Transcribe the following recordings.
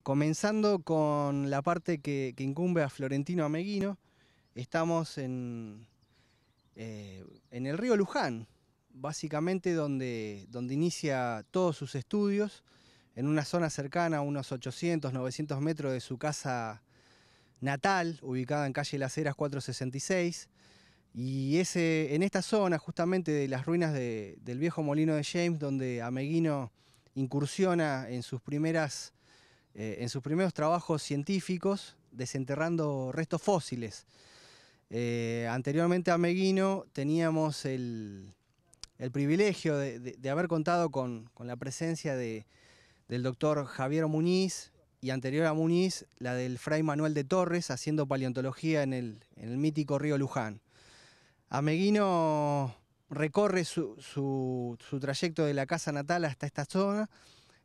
Comenzando con la parte que incumbe a Florentino Ameguino, estamos en el río Luján, básicamente donde inicia todos sus estudios, en una zona cercana a unos 800, 900 metros de su casa natal, ubicada en calle Las Heras 466. Y en esta zona, justamente de las ruinas del viejo molino de James, donde Ameguino incursiona en sus primeros trabajos científicos, desenterrando restos fósiles. Anteriormente a Ameguino teníamos el privilegio de haber contado con la presencia del doctor Javier Muñiz, y anterior a Muñiz, la del fray Manuel de Torres, haciendo paleontología en el mítico río Luján. Ameguino recorre su trayecto de la casa natal hasta esta zona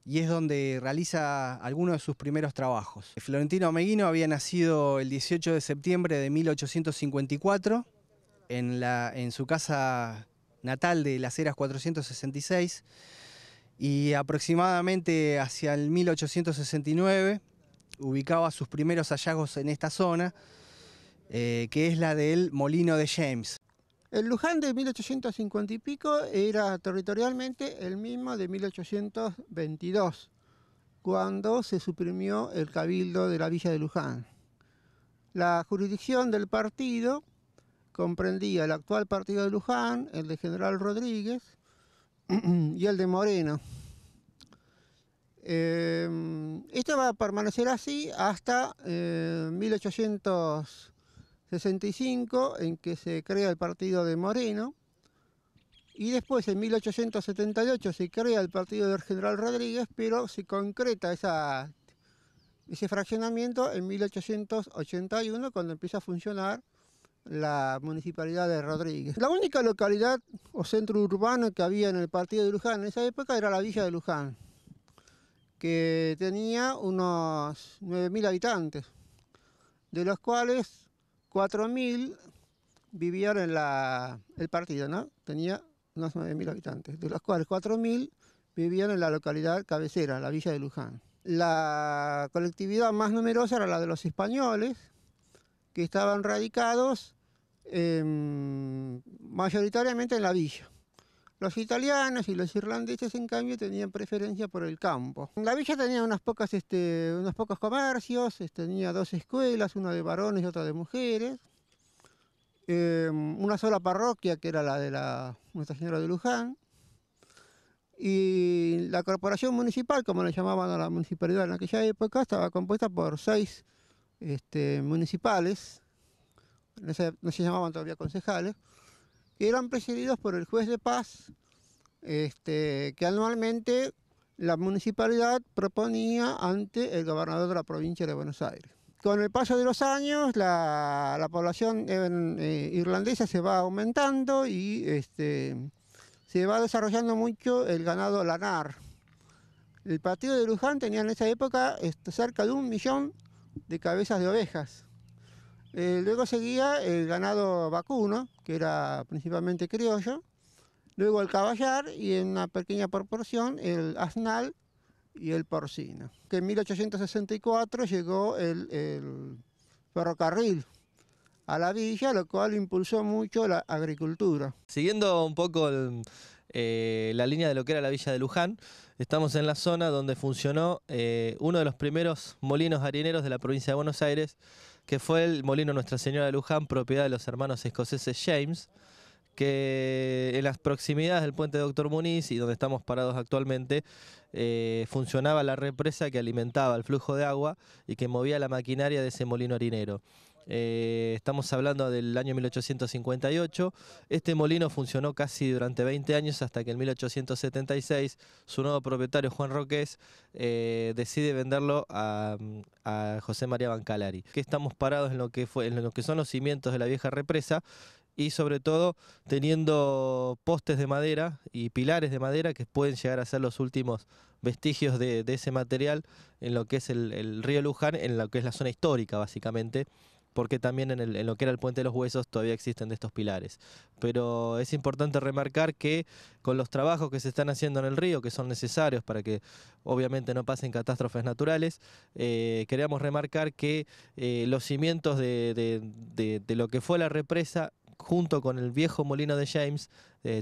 y es donde realiza algunos de sus primeros trabajos. Florentino Ameguino había nacido el 18 de septiembre de 1854 en su casa natal de Las Heras 466, y aproximadamente hacia el 1869 ubicaba sus primeros hallazgos en esta zona, que es la del molino de James. El Luján de 1850 y pico era territorialmente el mismo de 1822, cuando se suprimió el cabildo de la villa de Luján. La jurisdicción del partido comprendía el actual partido de Luján, el de General Rodríguez y el de Moreno. Esto va a permanecer así hasta 1865, en que se crea el partido de Moreno, y después en 1878 se crea el partido del General Rodríguez, pero se concreta ese fraccionamiento en 1881, cuando empieza a funcionar la municipalidad de Rodríguez. La única localidad o centro urbano que había en el partido de Luján en esa época era la villa de Luján, que tenía unos 9.000 habitantes, de los cuales 4.000 vivían en el partido, ¿no? Tenía unos 9.000 habitantes, de los cuales 4.000 vivían en la localidad cabecera, la villa de Luján. La colectividad más numerosa era la de los españoles, que estaban radicados mayoritariamente en la villa. Los italianos y los irlandeses, en cambio, tenían preferencia por el campo. La villa tenía unos pocos comercios, tenía 2 escuelas, una de varones y otra de mujeres, una sola parroquia, que era la de Nuestra Señora de Luján, y la corporación municipal, como le llamaban a la municipalidad en aquella época, estaba compuesta por 6 municipales, no se llamaban todavía concejales, que eran presididos por el juez de paz, que anualmente la municipalidad proponía ante el gobernador de la provincia de Buenos Aires. Con el paso de los años, la población irlandesa se va aumentando y se va desarrollando mucho el ganado lanar. El partido de Luján tenía en esa época cerca de 1 millón de cabezas de ovejas. Luego seguía el ganado vacuno, que era principalmente criollo, luego el caballar y en una pequeña proporción el asnal y el porcino. Que en 1864 llegó el ferrocarril a la villa, lo cual impulsó mucho la agricultura. Siguiendo un poco la línea de lo que era la villa de Luján, estamos en la zona donde funcionó uno de los primeros molinos harineros de la provincia de Buenos Aires, que fue el molino Nuestra Señora de Luján, propiedad de los hermanos escoceses James, que en las proximidades del puente Doctor Muniz y donde estamos parados actualmente, funcionaba la represa que alimentaba el flujo de agua y que movía la maquinaria de ese molino harinero. Estamos hablando del año 1858. Este molino funcionó casi durante 20 años hasta que en 1876 su nuevo propietario, Juan Roqués, decide venderlo a José María Bancalari. Que estamos parados en lo que son los cimientos de la vieja represa, y sobre todo teniendo postes de madera y pilares de madera que pueden llegar a ser los últimos vestigios de ese material en lo que es el río Luján, en lo que es la zona histórica básicamente, porque también en lo que era el Puente de los Huesos todavía existen de estos pilares. Pero es importante remarcar que con los trabajos que se están haciendo en el río, que son necesarios para que obviamente no pasen catástrofes naturales, queríamos remarcar que los cimientos de lo que fue la represa, junto con el viejo molino de James,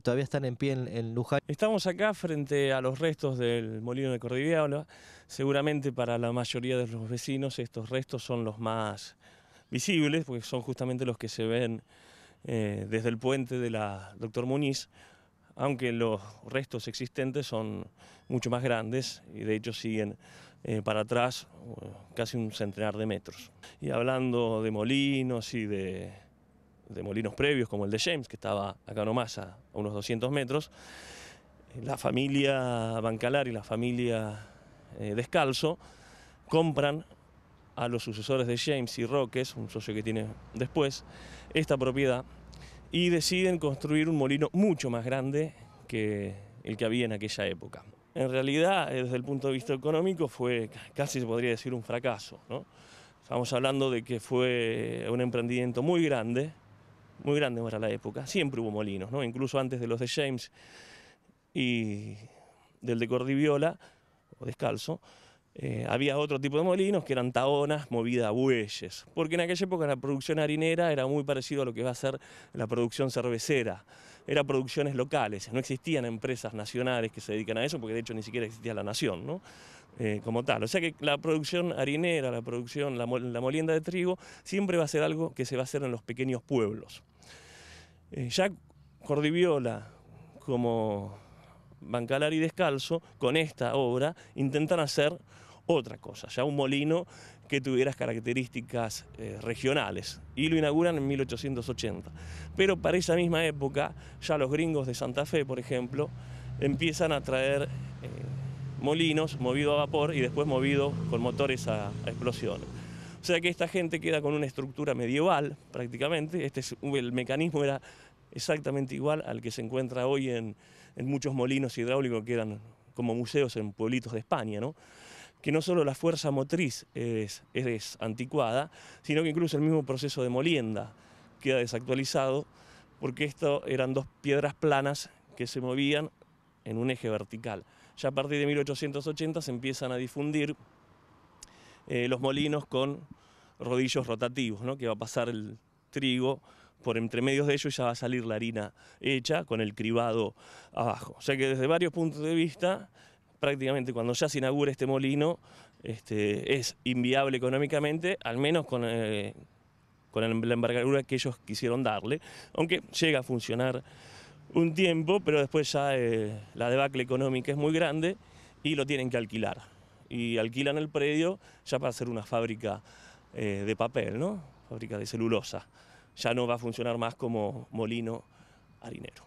todavía están en pie en Luján. Estamos acá frente a los restos del molino de Cordiviola. Seguramente para la mayoría de los vecinos estos restos son los más visibles, porque son justamente los que se ven desde el puente de la Dr. Muñiz, aunque los restos existentes son mucho más grandes y de hecho siguen para atrás casi un centenar de metros. Y hablando de molinos y de molinos previos como el de James, que estaba acá nomás a unos 200 metros, la familia Bancalar y la familia Descalzo compran a los sucesores de James y Roques, un socio que tiene después, esta propiedad y deciden construir un molino mucho más grande que el que había en aquella época. En realidad, desde el punto de vista económico, fue casi se podría decir un fracaso, ¿no? Estamos hablando de que fue un emprendimiento muy grande para la época. Siempre hubo molinos, ¿no? Incluso antes de los de James y del de Cordiviola, o Descalzo, había otro tipo de molinos que eran taonas movidas a bueyes, porque en aquella época la producción harinera era muy parecido a lo que va a ser la producción cervecera. Eran producciones locales, no existían empresas nacionales que se dedican a eso, porque de hecho ni siquiera existía la nación, ¿no? Como tal. O sea que la producción harinera, la molienda de trigo, siempre va a ser algo que se va a hacer en los pequeños pueblos. Ya Cordiviola, como Bancalar y Descalzo, con esta obra intentan hacer otra cosa, ya un molino que tuviera características regionales, y lo inauguran en 1880. Pero para esa misma época, ya los gringos de Santa Fe, por ejemplo, empiezan a traer molinos movidos a vapor y después movidos con motores a explosión. O sea que esta gente queda con una estructura medieval prácticamente. El mecanismo era exactamente igual al que se encuentra hoy en muchos molinos hidráulicos que quedan como museos en pueblitos de España, ¿no? Que no solo la fuerza motriz es anticuada, sino que incluso el mismo proceso de molienda queda desactualizado, porque esto eran dos piedras planas que se movían en un eje vertical. Ya a partir de 1880 se empiezan a difundir los molinos con rodillos rotativos, ¿no? Que va a pasar el trigo por entre medios de ellos y ya va a salir la harina hecha con el cribado abajo. O sea que desde varios puntos de vista, prácticamente cuando ya se inaugura este molino, es inviable económicamente, al menos con la envergadura que ellos quisieron darle, aunque llega a funcionar un tiempo, pero después ya la debacle económica es muy grande y lo tienen que alquilar. Y alquilan el predio ya para hacer una fábrica de papel, ¿no? Fábrica de celulosa. Ya no va a funcionar más como molino harinero.